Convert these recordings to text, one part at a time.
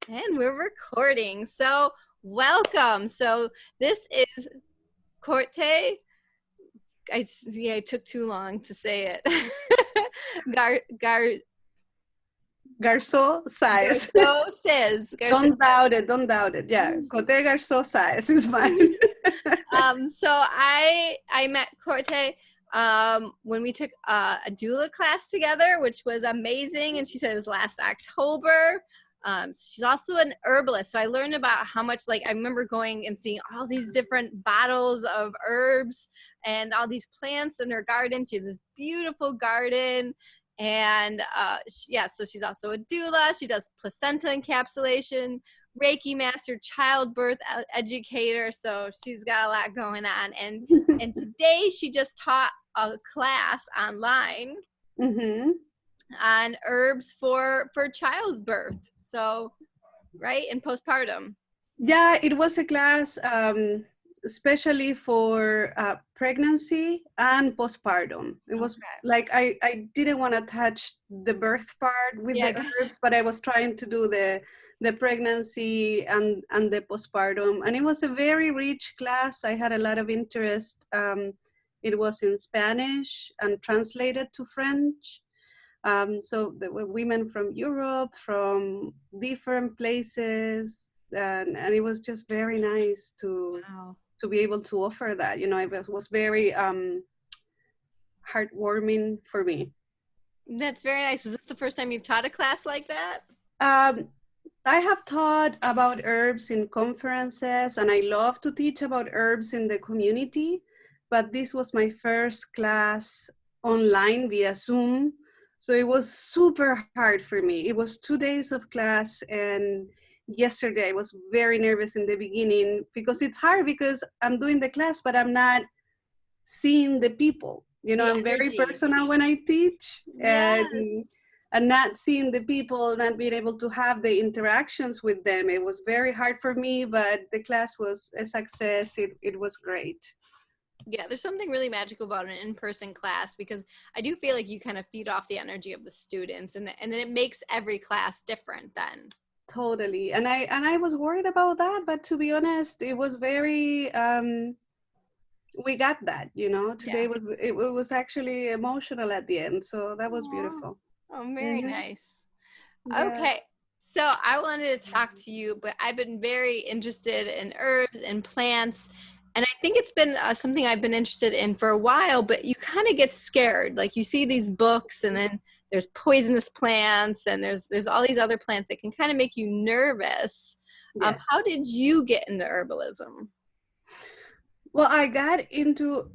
And we're recording. So welcome. So this is Cote. I took too long to say it. Garceau Saez. Garceau Saez. Don't doubt it. Don't doubt it. Yeah, Cote Garceau Saez is fine. So I met Corte when we took a doula class together, which was amazing. And she said it was last October. She's also an herbalist. So I learned about how much, like, I remember going and seeing all these different bottles of herbs and all these plants in her garden. She has this beautiful garden. And so she's also a doula. She does placenta encapsulation, Reiki Master, childbirth educator. So she's got a lot going on. And today she just taught a class online on herbs for childbirth. So, right, and postpartum. Yeah, it was a class especially for pregnancy and postpartum. It was like I didn't want to touch the birth part with the herbs, but I was trying to do the pregnancy and the postpartum. And it was a very rich class. I had a lot of interest. It was in Spanish and translated to French. So there were women from Europe, from different places, and it was just very nice to be able to offer that. You know, it was very heartwarming for me. That's very nice. Was this the first time you've taught a class like that? I have taught about herbs in conferences, and I love to teach about herbs in the community, but this was my first class online via Zoom. So it was super hard for me. It was 2 days of class, and yesterday I was very nervous in the beginning because it's hard because I'm doing the class, but I'm not seeing the people. You know, I'm very personal when I teach, and not seeing the people, not being able to have the interactions with them. It was very hard for me, but the class was a success. It was great. Yeah, there's something really magical about an in-person class because I do feel like you kind of feed off the energy of the students, and then it makes every class different then. Totally. And I was worried about that, but to be honest, it was very we got that, you know. Today it was actually emotional at the end, so that was beautiful. Oh, very nice. Okay. So I wanted to talk to you, but I've been very interested in herbs and plants. And I think it's been something I've been interested in for a while, but you kind of get scared. Like you see these books and then there's poisonous plants and there's all these other plants that can kind of make you nervous. How did you get into herbalism? Well, I got into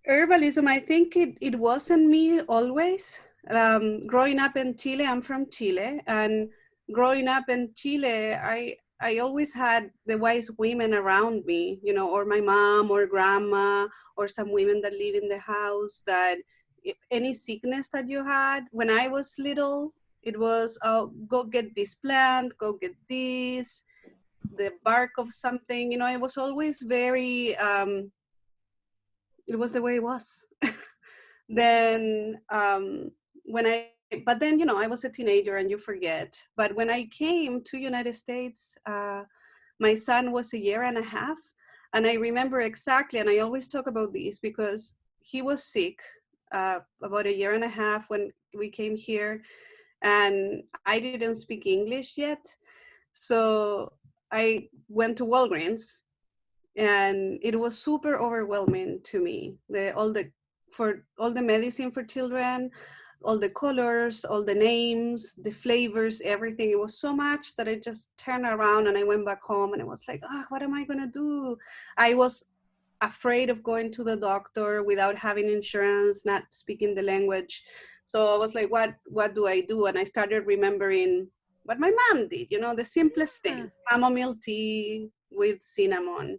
herbalism. I think it wasn't me always. Growing up in Chile, I'm from Chile, and growing up in Chile, I always had the wise women around me, you know, or my mom or grandma or some women that live in the house that if any sickness that you had, when I was little, it was, oh, go get this plant, go get this, the bark of something, you know, it was always very, it was the way it was. Then but then, you know, I was a teenager and you forget. But when I came to United States, my son was 1.5 years. And I remember exactly, and I always talk about this because he was sick about 1.5 years when we came here, and I didn't speak English yet. So I went to Walgreens, and it was super overwhelming to me. All the medicine for children, all the colors, all the names, the flavors, everything. It was so much that I just turned around and I went back home and I was like, what am I gonna do? I was afraid of going to the doctor without having insurance, not speaking the language. So I was like, what do I do? And I started remembering what my mom did, you know, the simplest thing, chamomile tea with cinnamon.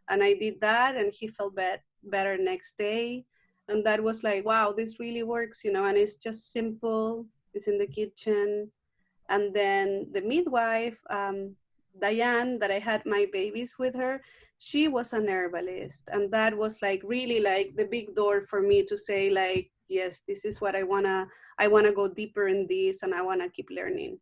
And I did that, and he felt better next day. And that was like, wow, this really works, you know, and it's just simple. It's in the kitchen. And then the midwife, Diane, that I had my babies with her, she was an herbalist. And that was like really like the big door for me to say like, yes, this is what I wanna go deeper in this, and I wanna keep learning.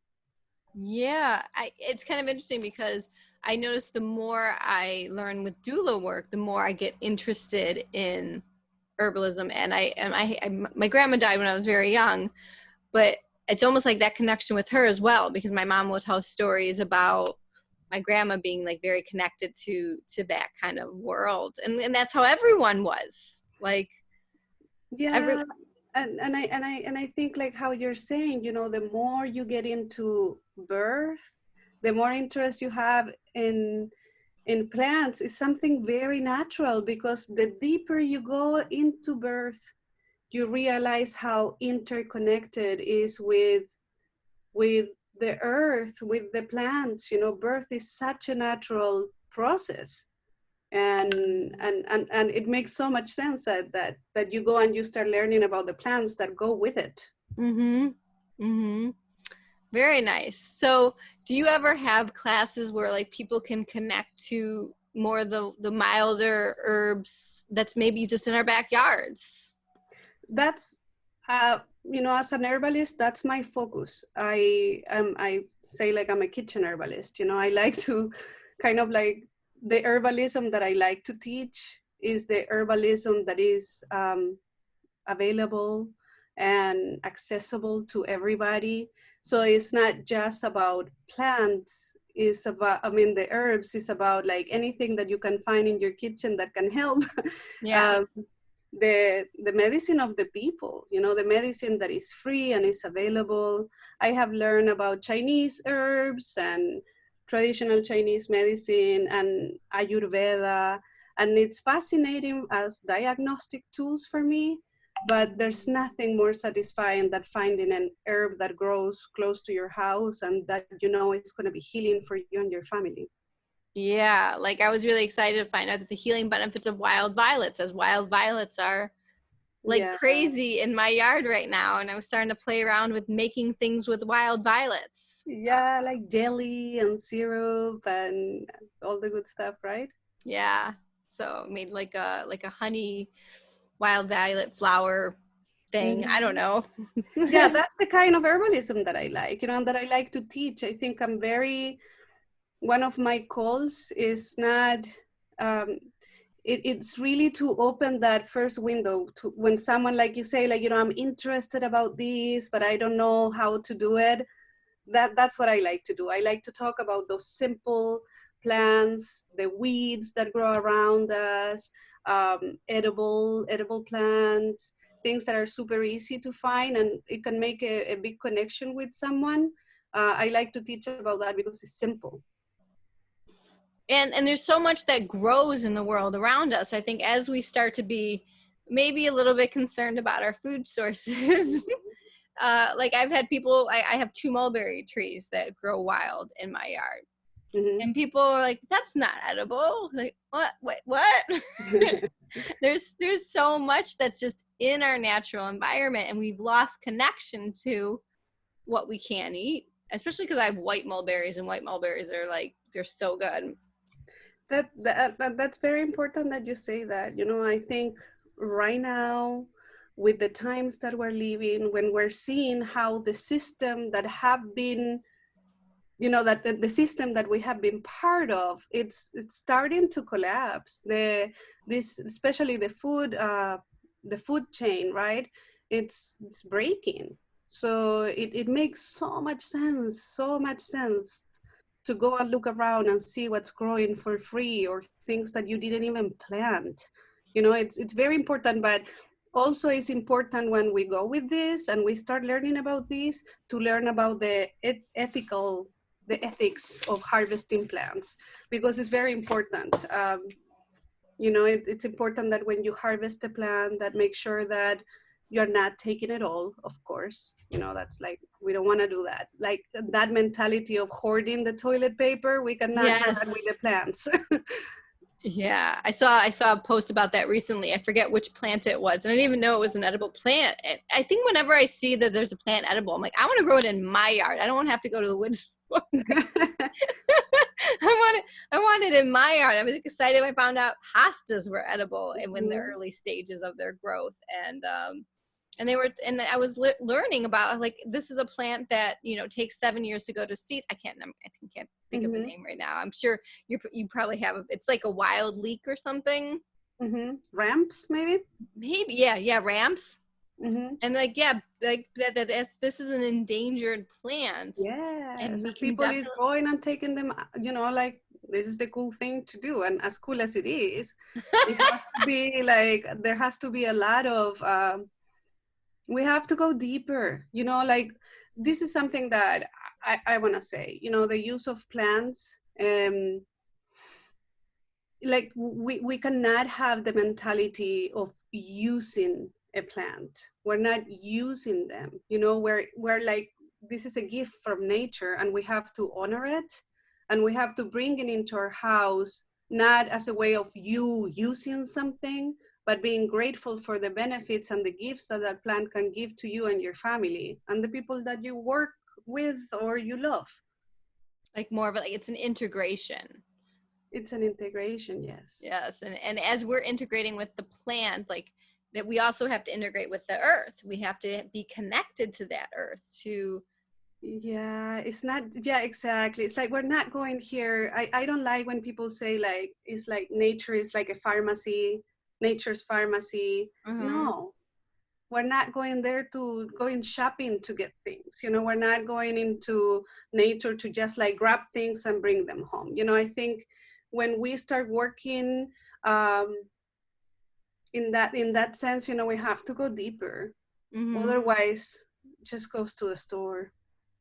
Yeah, it's kind of interesting because I notice the more I learn with doula work, the more I get interested in herbalism. And my grandma died when I was very young, but it's almost like that connection with her as well, because my mom will tell stories about my grandma being like very connected to that kind of world, and that's how everyone was like every. Yeah, and I think like how you're saying, the more you get into birth, the more interest you have in plants is something very natural, because the deeper you go into birth, you realize how interconnected is with the earth, with the plants. Birth is such a natural process, and it makes so much sense that you go and you start learning about the plants that go with it. Mm-hmm. Mm-hmm. Very nice. So, do you ever have classes where like people can connect to more of the milder herbs that's maybe just in our backyards? That's as an herbalist, that's my focus. I say like I'm a kitchen herbalist. I like to kind of like, the herbalism that I like to teach is the herbalism that is available and accessible to everybody. So it's not just about plants. It's about, the herbs is about like anything that you can find in your kitchen that can help. Yeah. um, the medicine of the people, the medicine that is free and is available. I have learned about Chinese herbs and traditional Chinese medicine and Ayurveda, and it's fascinating as diagnostic tools for me. But there's nothing more satisfying than finding an herb that grows close to your house and that it's going to be healing for you and your family. Yeah, like I was really excited to find out that the healing benefits of wild violets, as wild violets are like Yeah, crazy in my yard right now, and I was starting to play around with making things with wild violets. yeah, like jelly and syrup and all the good stuff, right? Yeah, so made like a honey wild violet flower thing. I don't Hmm. know. Yeah, that's the kind of herbalism that I like, and that I like to teach. I think one of my calls is not, um, it's really to open that first window to when someone, like you say, like, I'm interested about this, but I don't know how to do it. That's what I like to do. I like to talk about those simple plants, the weeds that grow around us, edible plants, things that are super easy to find, and it can make a big connection with someone. I like to teach about that because it's simple. And there's so much that grows in the world around us. I think as we start to be maybe a little bit concerned about our food sources, like I've had people, I have two mulberry trees that grow wild in my yard. Hmm. And people are like, that's not edible. Like, what? Wait, what? There's so much that's just in our natural environment, and we've lost connection to what we can eat, especially because I have white mulberries, and white mulberries are like, they're so good. That's very important that you say that. I think right now, with the times that we're living, when we're seeing how the system that have been, that the system that we have been part of, it's starting to collapse. This, especially the food chain, right? It's breaking. So it makes so much sense to go and look around and see what's growing for free, or things that you didn't even plant. It's very important. But also it's important, when we go with this and we start learning about this, to learn about the ethics of harvesting plants, because it's very important. It's important that when you harvest a plant, that make sure that you're not taking it all, of course. That's like, we don't want to do that, like that mentality of hoarding the toilet paper. We cannot do that with Yes. the plants. Yeah, I saw a post about that recently. I forget which plant it was, and I didn't even know it was an edible plant. And I think whenever I see that there's a plant edible, I'm like, I want to grow it in my yard. I don't want to have to go to the woods. I want it in my yard. I was excited when I found out hostas were edible and when the Mhm. early stages of their growth. And And I was learning about, like, this is a plant that, you know, takes 7 years to go to seeds. I can't think of the name right now. I'm sure you probably have it's like a wild leek or something. Ramps, maybe. Yeah, ramps. And like, yeah, like that this is an endangered plant. And Yes, we and can people is definitely, going and taking them, you know, like this is the cool thing to do. And as cool as it is, it has to be like, there has to be a lot of, we have to go deeper, you know, like this is something that I want to say, you know, the use of plants, like we cannot have the mentality of using a plant. We're not using them, you know, we're like, this is a gift from nature and we have to honor it, and we have to bring it into our house, not as a way of you using something, but being grateful for the benefits and the gifts that that plant can give to you and your family and the people that you work with or you love. like, more of like, it's an integration. It's an integration, yes. Yes, and as we're integrating with the plant, like, that we also have to integrate with the earth. We have to be connected to that earth to. Yeah, it's not, yeah, exactly. It's like we're not going here. I don't like when people say like, it's like nature is like a pharmacy, nature's pharmacy. No, we're not going there to going shopping to get things. You know, we're not going into nature to just like grab things and bring them home. You know, I think when we start working um, in that sense, you know, we have to go deeper. Otherwise, just goes to the store.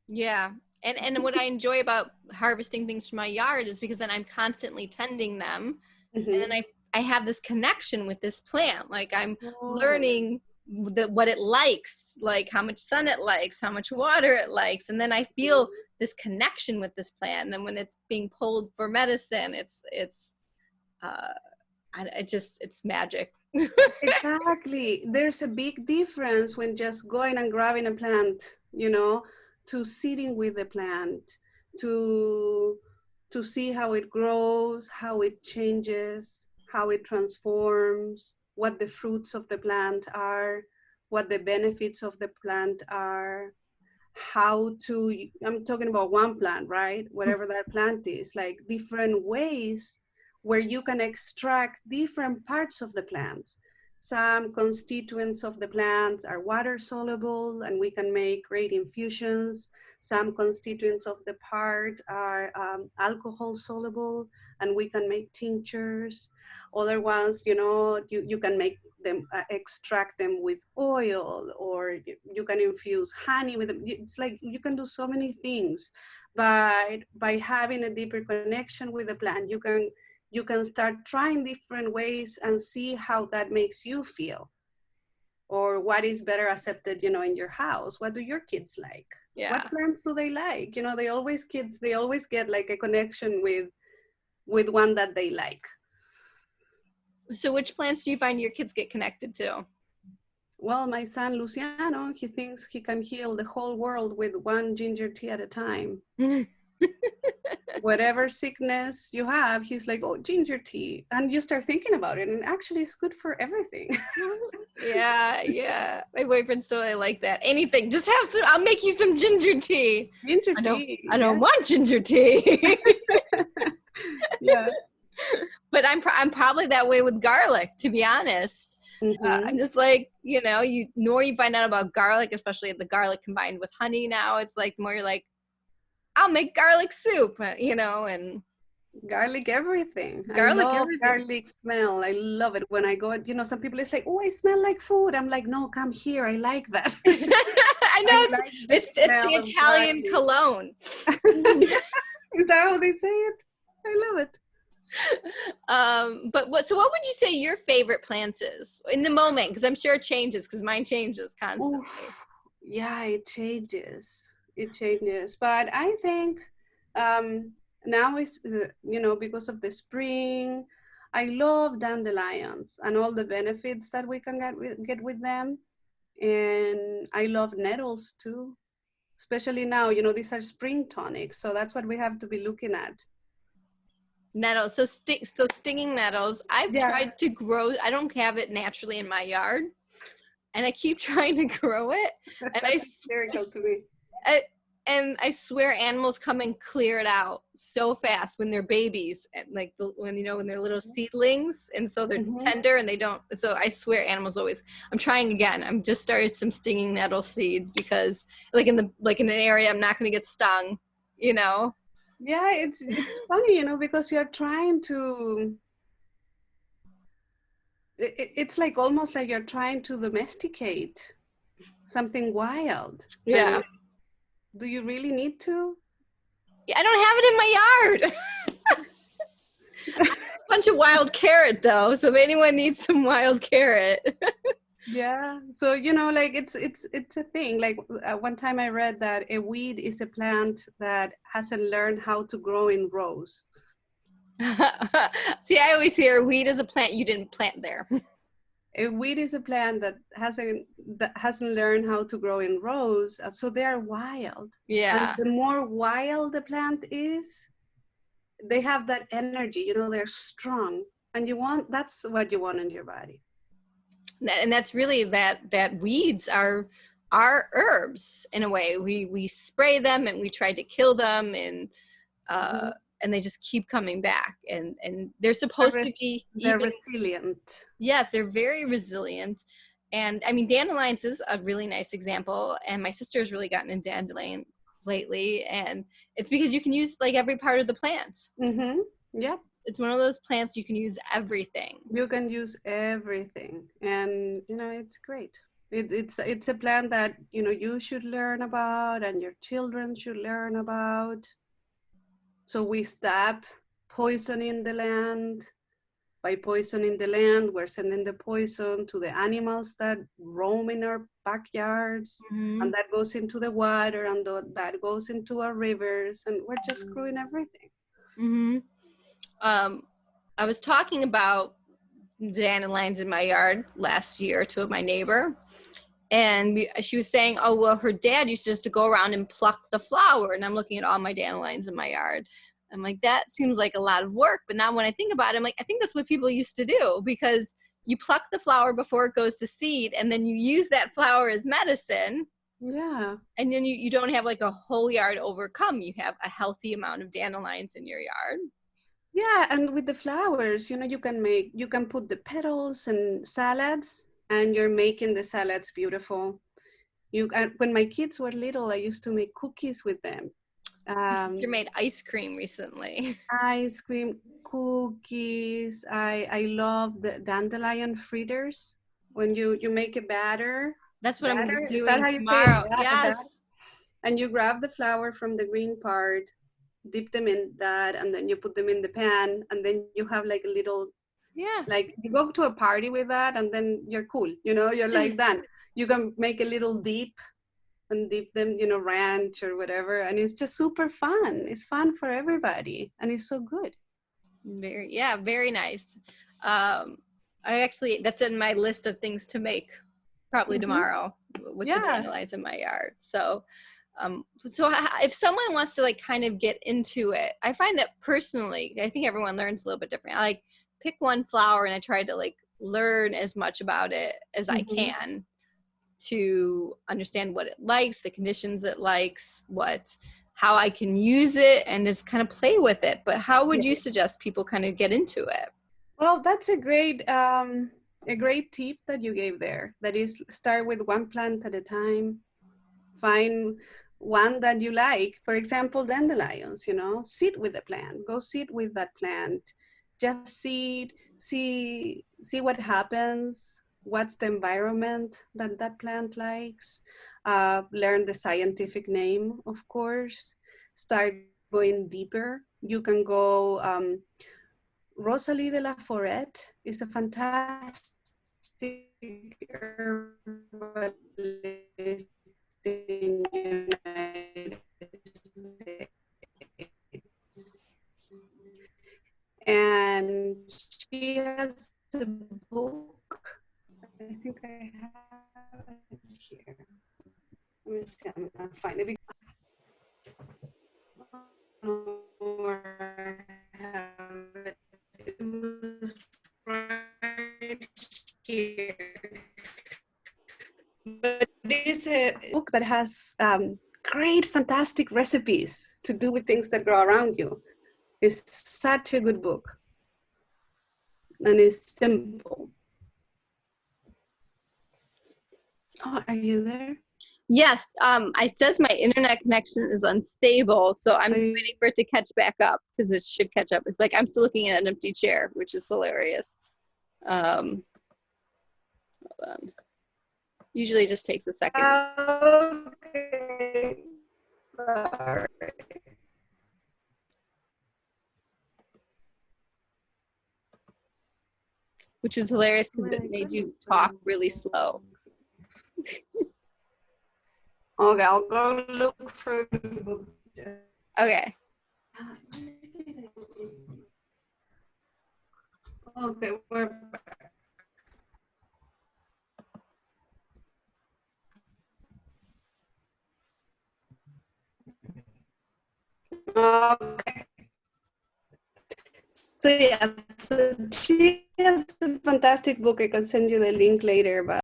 Yeah. And what I enjoy about harvesting things from my yard is because then I'm constantly tending them. And then I have this connection with this plant. Like, I'm learning what it likes, like how much sun it likes, how much water it likes. And then I feel this connection with this plant. And then when it's being pulled for medicine, it's magic. Exactly. There's a big difference when just going and grabbing a plant, you know, to sitting with the plant, to to see how it grows, how it changes, how it transforms, what the fruits of the plant are, what the benefits of the plant are, how to, I'm talking about one plant, right? Whatever that plant is, like different ways where you can extract different parts of the plants. Some constituents of the plants are water soluble and we can make great infusions. Some constituents of the part are alcohol soluble and we can make tinctures. Other ones, you know, you can make them, extract them with oil, or you can infuse honey with them. It's like you can do so many things, but by having a deeper connection with the plant, you can start trying different ways and see how that makes you feel, or what is better accepted, you know, in your house. What do your kids like? Yeah. What plants do they like? You know, they always get like a connection with one that they like. So which plants do you find your kids get connected to? Well, my son Luciano, he thinks he can heal the whole world with one ginger tea at a time. Whatever sickness you have, he's like, oh, ginger tea. And you start thinking about it, and actually it's good for everything. Yeah. My boyfriend's totally like that. Anything, just have some, I'll make you some ginger tea. Ginger tea. I don't want ginger tea. Yeah. But I'm probably that way with garlic, to be honest. I'm just like, you know, the more you find out about garlic, especially the garlic combined with honey now, it's like the more you're like, I'll make garlic soup, you know, and garlic everything. I love garlic smell. I love it. When I go, you know, some people is like, oh, I smell like food. I'm like, no, come here. I like that. I know, it's the Italian cologne. Is that how they say it? I love it. But what would you say your favorite plant is in the moment? Because I'm sure it changes, because mine changes constantly. Oof. Yeah, it changes. It changes. But I think now it's, you know, because of the spring, I love dandelions and all the benefits that we can get with them. And I love nettles too, especially now, you know, these are spring tonics. So that's what we have to be looking at. Nettles, so stinging nettles. I've tried to grow, I don't have it naturally in my yard, and I keep trying to grow it, and That's hysterical to me. I swear animals come and clear it out so fast when they're babies, and like when they're little seedlings, and so they're tender and they don't. So I swear animals always. I'm trying again. I'm just started some stinging nettle seeds because in an area I'm not going to get stung. Yeah, it's funny, because you're trying to. It's like almost like you're trying to domesticate something wild. Yeah. And do you really need to? Yeah, I don't have it in my yard. A bunch of wild carrot though, so if anyone needs some wild carrot. Yeah, so like it's a thing. Like one time I read that a weed is a plant that hasn't learned how to grow in rows. See, I always hear weed is a plant you didn't plant there. A weed is a plant that hasn't learned how to grow in rows, so they are wild. Yeah. And the more wild the plant is, they have that energy. They're strong, and that's what you want in your body. And that's really that weeds are herbs in a way. We spray them and we try to kill them, and and they just keep coming back, and they're supposed to be they're resilient. Yeah, they're very resilient. And I mean, dandelions is a really nice example, and my sister's really gotten into dandelion lately, and it's because you can use like every part of the plant. Yeah, it's one of those plants you can use everything. You can use everything, and it's great. It's a plant that you should learn about, and your children should learn about. So we stop poisoning the land. By poisoning the land, we're sending the poison to the animals that roam in our backyards, and that goes into the water, and that goes into our rivers, and we're just screwing everything. I was talking about dandelions in my yard last year to my neighbor, and she was saying, oh, well, her dad used just to go around and pluck the flower, and I'm looking at all my dandelions in my yard. I'm like, that seems like a lot of work. But now when I think about it, I'm like, I think that's what people used to do, because you pluck the flower before it goes to seed, and then you use that flower as medicine. Yeah. And then you don't have like a whole yard overcome. You have a healthy amount of dandelions in your yard. Yeah, and with the flowers, you can put the petals and salads, and you're making the salads beautiful. When my kids were little, I used to make cookies with them. You made ice cream recently. Ice cream, cookies. I love the dandelion fritters. When you make a batter. That's what I'm going to be Is that doing how you tomorrow. say it? Yes. And you grab the flour from the green part, dip them in that, and then you put them in the pan, and then you have like a little, like you go to a party with that, and then you're cool. You're like done. You can make a little dip and dip them, ranch or whatever, and it's just super fun. It's fun for everybody, and it's so good. Very nice. That's in my list of things to make probably tomorrow with the dandelions in my yard. So if someone wants to like kind of get into it, I find that personally, I think everyone learns a little bit different. I like pick one flower and I try to like learn as much about it as I can to understand what it likes, the conditions it likes, how I can use it, and just kind of play with it. But how would you suggest people kind of get into it? Well, that's a great tip that you gave there. That is, start with one plant at a time. Find one that you like. For example, dandelions, sit with the plant. Go sit with that plant. Just see what happens. What's the environment that plant likes. Learn the scientific name, of course. Start going deeper. You can go, Rosalie de la Forêt is a fantastic herbalist in United States. And she has a book. I think I have it here. Let me see, I'm gonna find it. It was right here. is a book that has great, fantastic recipes to do with things that grow around you. It's such a good book. And it's simple. Oh, are you there? Yes, it says my internet connection is unstable, so I'm just waiting for it to catch back up because it should catch up. It's like I'm still looking at an empty chair, which is hilarious. Hold on. Usually it just takes a second. Okay. Sorry. Which is hilarious because it made you talk really slow. Okay, I'll go look for the book. Okay. Okay, we're back. Okay. So yeah, so she has a fantastic book. I can send you the link later, but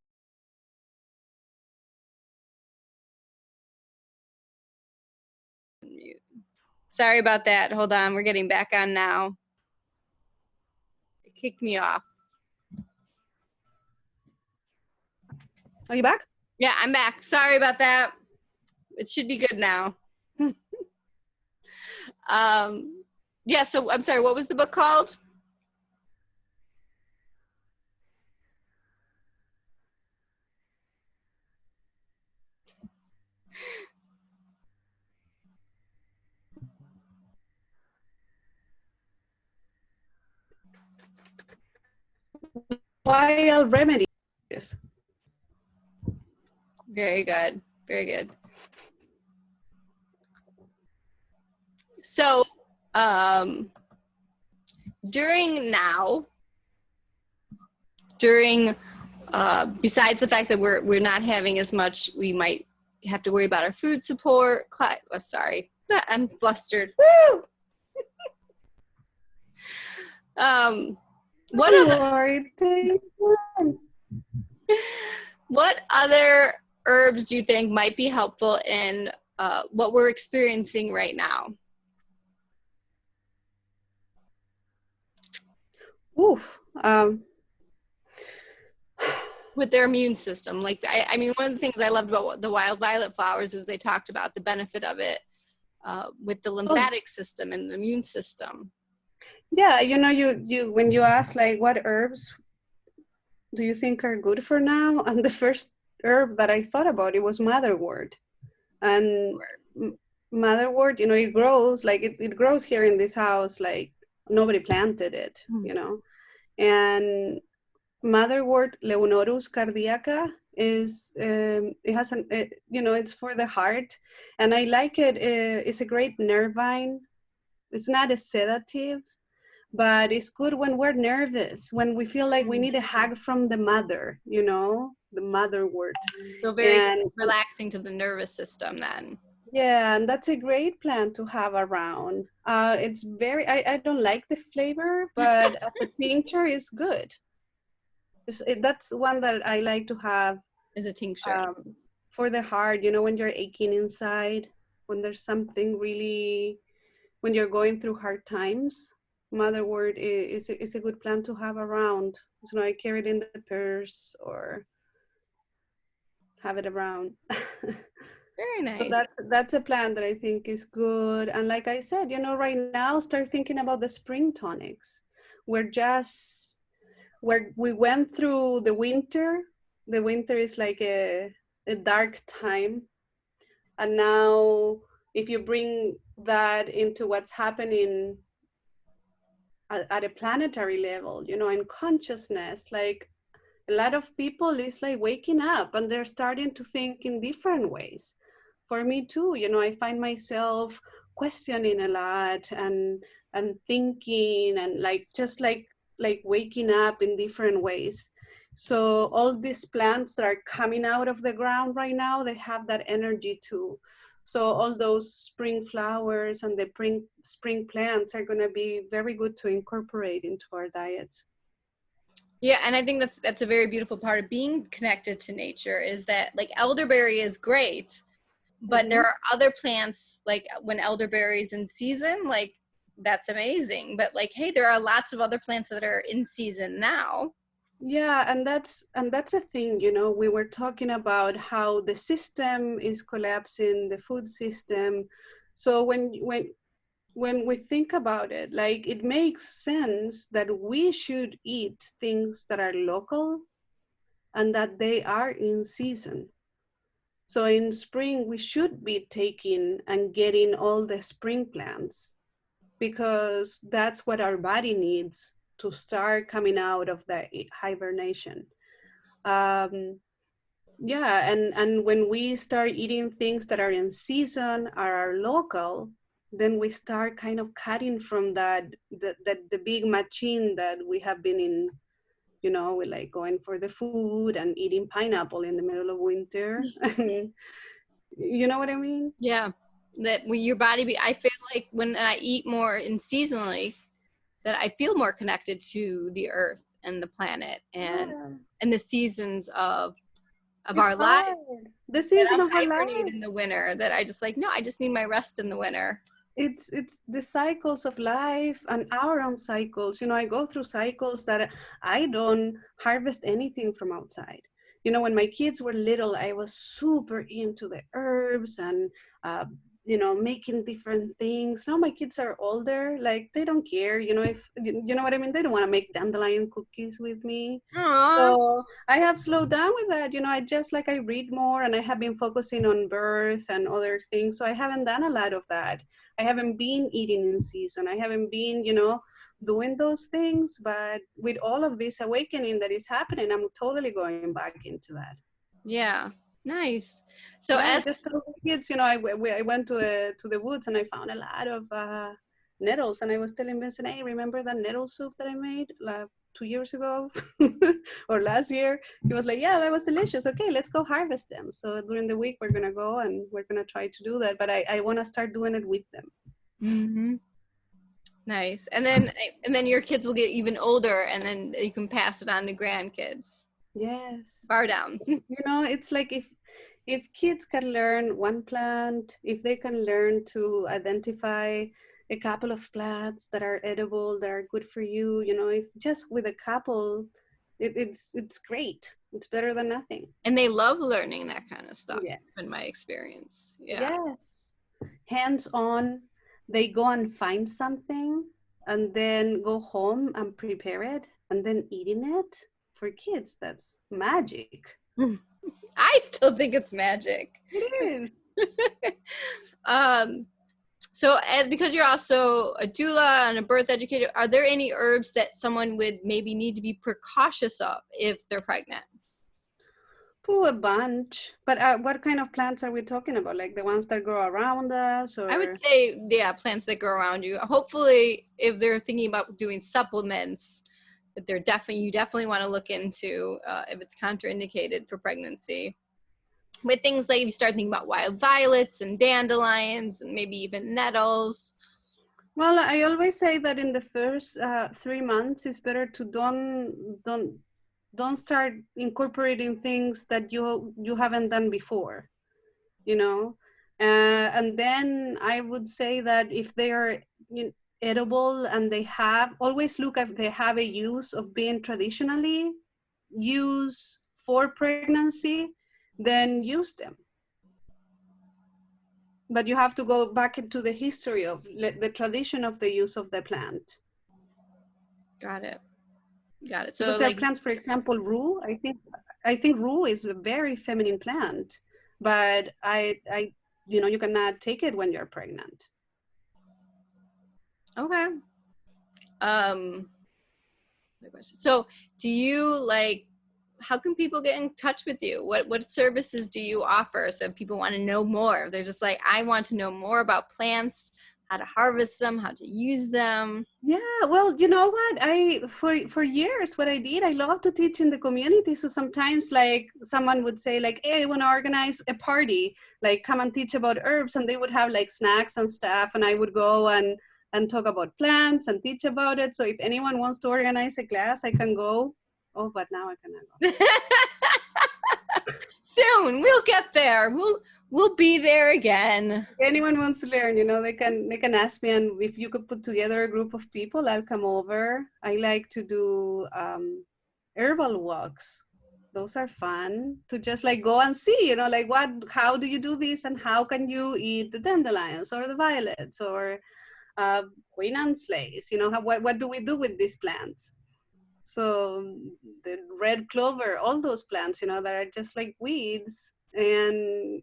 Sorry about that. Hold on, we're getting back on now. It kicked me off. Are you back? Yeah, I'm back. Sorry about that. It should be good now. Yeah, so I'm sorry, what was the book called? Wild Remedy. Yes. Very good. Very good. So, besides the fact that we're not having as much, we might have to worry about our food support. Sorry, I'm flustered. Woo! What other herbs do you think might be helpful in what we're experiencing right now? Oof. With their immune system. Like, I mean, one of the things I loved about the wild violet flowers was they talked about the benefit of it with the lymphatic system and the immune system. Yeah, you know, you when you ask like what herbs do you think are good for now, and the first herb that I thought about it was motherwort. And motherwort, you know, it grows like it grows here in this house, like nobody planted it, you know. And motherwort, Leonorus cardiaca, is it has an you know, it's for the heart, and I like it. It's a great nervine. It's not a sedative, but it's good when we're nervous, when we feel like we need a hug from the mother, you know, the motherwort. So very relaxing to the nervous system then. Yeah, and that's a great plant to have around. It's very, I don't like the flavor, but as a tincture, it's good. That's one that I like to have as a tincture. For the heart, you know, when you're aching inside, when there's something really, when you're going through hard times, motherwort is a good plant to have around. So I carry it in the purse or have it around. Very nice. So that's a plant that I think is good. And like I said, you know, right now start thinking about the spring tonics. We went through the winter. The winter is like a dark time. And now if you bring that into what's happening at a planetary level, you know, in consciousness, like a lot of people is like waking up and they're starting to think in different ways. For me too, you know, I find myself questioning a lot and thinking and like just like waking up in different ways. So all these plants that are coming out of the ground right now, they have that energy too. So all those spring flowers and the spring plants are going to be very good to incorporate into our diets. Yeah, and I think that's a very beautiful part of being connected to nature, is that like elderberry is great, but there Hmm. are other plants, like when elderberry's in season, like that's amazing. But like, hey, there are lots of other plants that are in season now. Yeah, and that's a thing, you know, we were talking about how the system is collapsing, the food system. So when we think about it, like it makes sense that we should eat things that are local and that they are in season. So in spring, we should be taking and getting all the spring plants because that's what our body needs to start coming out of the hibernation. Um, yeah, and when we start eating things that are in season or are local, then we start kind of cutting from the big machine that we have been in, you know, we like going for the food and eating pineapple in the middle of winter. You know what I mean? Yeah, that when your body be, I feel like when I eat more in seasonally, that I feel more connected to the earth and the planet Yeah. and the seasons of It's our life. hard. The That season I'm of our hibernate life. in the winter. That I just like, no, I just need my rest in the winter. It's the cycles of life and our own cycles. You know, I go through cycles that I don't harvest anything from outside. You know, when my kids were little, I was super into the herbs and uh, you know, making different things. Now my kids are older, like they don't care, you know, if you know what I mean, they don't want to make dandelion cookies with me. Aww. So I have slowed down with that. You know, I just like I read more and I have been focusing on birth and other things. So I haven't done a lot of that. I haven't been eating in season. I haven't been, you know, doing those things. But with all of this awakening that is happening, I'm totally going back into that. Yeah, nice. So Yeah, I as just told the kids, you know, I went to the woods and I found a lot of nettles, and I was telling Vincent, hey, remember that nettle soup that I made like 2 years ago or last year? He was like, yeah, that was delicious. Okay, let's go harvest them. So during the week we're gonna go and we're gonna try to do that, but I want to start doing it with them. Mhm. Nice. And then your kids will get even older, and then you can pass it on to grandkids. Yes. Bar down. You know, it's like if kids can learn one plant, if they can learn to identify a couple of plants that are edible, that are good for you, you know, if just with a couple, it's great. It's better than nothing. And they love learning that kind of stuff, in Yes. my experience. Yeah. Yes. Hands on, they go and find something and then go home and prepare it and then eating it. For kids, that's magic. I still think it's magic. It is. um, so as because you're also a doula and a birth educator, are there any herbs that someone would maybe need to be precautious of if they're pregnant? Oh, a bunch. But what kind of plants are we talking about? Like the ones that grow around us, I would or? say, yeah, plants that grow around you. Hopefully, if they're thinking about doing supplements, that you definitely want to look into if it's contraindicated for pregnancy. With things like if you start thinking about wild violets and dandelions and maybe even nettles. Well, I always say that in the first 3 months, it's better to don't start incorporating things that you haven't done before. You know, and then I would say that if they are edible and they have always look if they have a use of being traditionally used for pregnancy, then use them. But you have to go back into the history of the tradition of the use of the plant. Got it. Got it. Because So there are like, plants, for example, rue. I think rue is a very feminine plant, but I you know, you cannot take it when you're pregnant. okay. Um, so do you like, how can people get in touch with you? What services do you offer? So if people want to know more, they're just like, I want to know more about plants, how to harvest them, how to use them. Yeah, well, you know what? For years what I did, I love to teach in the community. So sometimes like someone would say like, "Hey, I want to organize a party, like come and teach about herbs," and they would have like snacks and stuff, and I would go and talk about plants and teach about it. So if anyone wants to organize a class, I can go Oh, but now I cannot go. Soon we'll get there. We'll be there again. If anyone wants to learn, they can ask me, and if you could put together a group of people, I'll come over. I like to do herbal walks. Those are fun to just like go and see, like how do you do this, and how can you eat the dandelions or the violets or Queen Anne's lace? What do we do with these plants? So the red clover, all those plants, that are just like weeds, and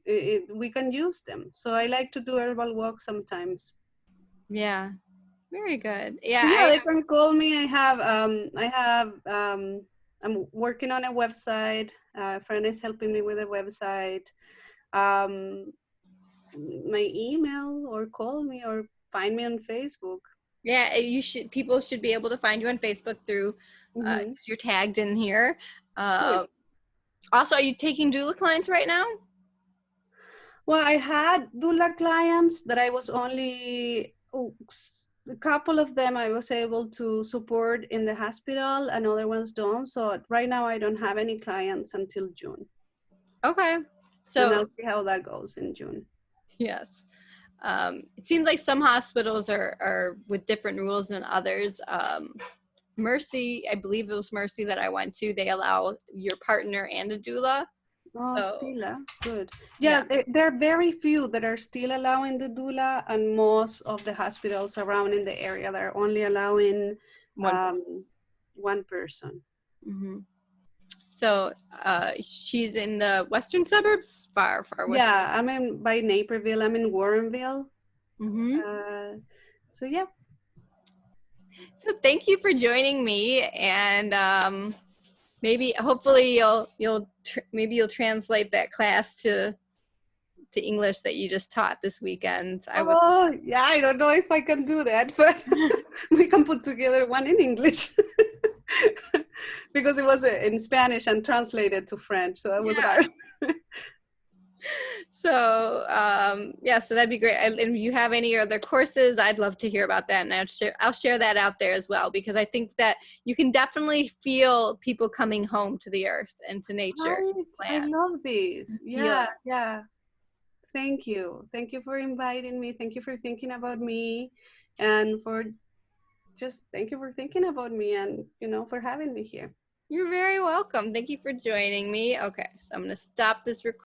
we can use them. So I like to do herbal walks sometimes. Yeah, very good. So Yeah, yeah, they can call me. I'm working on a website. A friend is helping me with a website. Um, my email, or call me, or find me on Facebook. yeah. People should be able to find you on Facebook through, Mm-hmm. 'cause you're tagged in here. Good. Also, are you taking doula clients right now? Well, I had doula clients that I was only, a couple of them I was able to support in the hospital, and other ones don't. So right now I don't have any clients until June. Okay. And So I'll see how that goes in June. yes. It seems like some hospitals are with different rules than others. Mercy, I believe it was Mercy that I went to, they allow your partner and a doula. Oh, So still, good. yeah, Yeah, there are very few that are still allowing the doula, and most of the hospitals around in the area that are only allowing one. one person. Mm-hmm. So she's in the western suburbs, far west. Yeah, I'm in by Naperville. I'm in Warrenville. Mm-hmm. So yeah. So thank you for joining me, and hopefully maybe you'll translate that class to English that you just taught this weekend. Oh, yeah, I don't know if I can do that, but we can put together one in English. Because it was in Spanish and translated to French, so it was hard. So so that'd be great. And if you have any other courses, I'd love to hear about that, and I'll share that out there as well, because I think that you can definitely feel people coming home to the earth and to nature. I love this. Feel Yeah, yeah. Thank you. Thank you for inviting me. Thank you for thinking about me, and thank you for thinking about me, and for having me here. You're very welcome. Thank you for joining me. Okay, so I'm going to stop this recording.